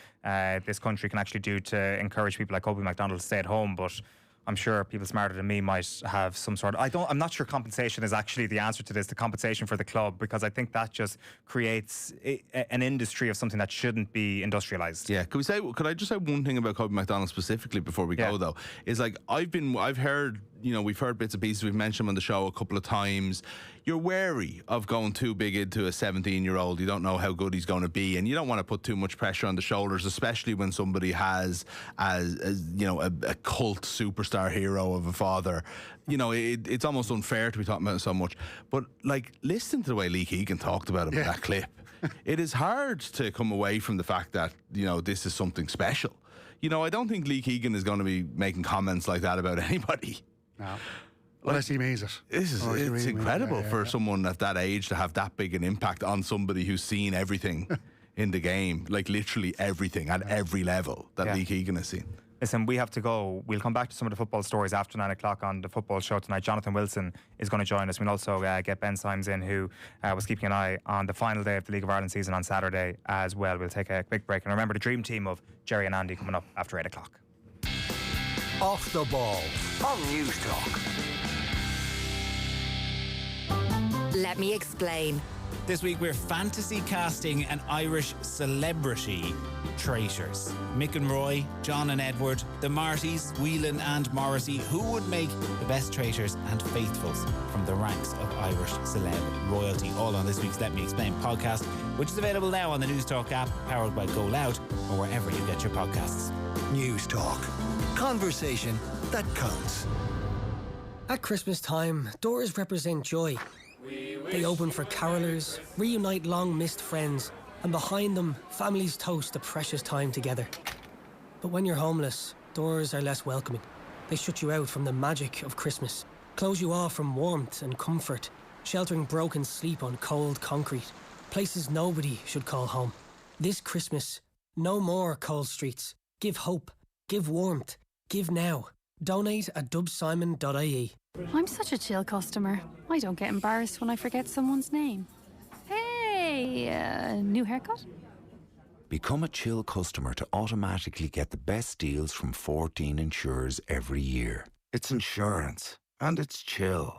this country can actually do to encourage people like Kobe McDonald to stay at home, but I'm sure people smarter than me might have some sort of... I'm not sure compensation is actually the answer to this, the compensation for the club, because I think that just creates an industry of something that shouldn't be industrialised. Yeah, could I just say one thing about Kobe McDonald specifically before we go, though? Is like, I've heard, you know, we've heard bits and pieces, we've mentioned him on the show a couple of times. You're wary of going too big into a 17-year-old. You don't know how good he's going to be, and you don't want to put too much pressure on the shoulders, especially when somebody has, as you know, a cult superstar hero of a father. You know, it's almost unfair to be talking about it so much. But, like, listen to the way Lee Keegan talked about him in that clip. It is hard to come away from the fact that, you know, this is something special. You know, I don't think Lee Keegan is going to be making comments like that about anybody. No. Unless he means it. It's incredible for someone at that age to have that big an impact on somebody who's seen everything in the game, like literally everything at every level that Lee Keegan has seen. Listen, we have to go. We'll come back to some of the football stories after 9 o'clock on the football show tonight. Jonathan Wilson is going to join us. We'll also get Ben Symes in, who was keeping an eye on the final day of the League of Ireland season on Saturday as well. We'll take a quick break. And remember, the dream team of Jerry and Andy coming up after 8 o'clock. Off the ball on Newstalk. Let me explain. This week we're fantasy casting an Irish celebrity traitors. Mick and Roy, John and Edward, the Martys, Whelan and Morrissey. Who would make the best traitors and faithfuls from the ranks of Irish celeb royalty? All on this week's Let Me Explain podcast, which is available now on the Newstalk app, powered by Go Loud, or wherever you get your podcasts. Newstalk. Conversation that counts. At Christmas time, doors represent joy. They open for carolers, reunite long-missed friends, and behind them, families toast a precious time together. But when you're homeless, doors are less welcoming. They shut you out from the magic of Christmas, close you off from warmth and comfort, sheltering broken sleep on cold concrete, places nobody should call home. This Christmas, no more cold streets. Give hope, give warmth, give now. Donate at dubsimon.ie. I'm such a chill customer. I don't get embarrassed when I forget someone's name. A new haircut? Become a Chill customer to automatically get the best deals from 14 insurers every year. It's insurance, and it's chill.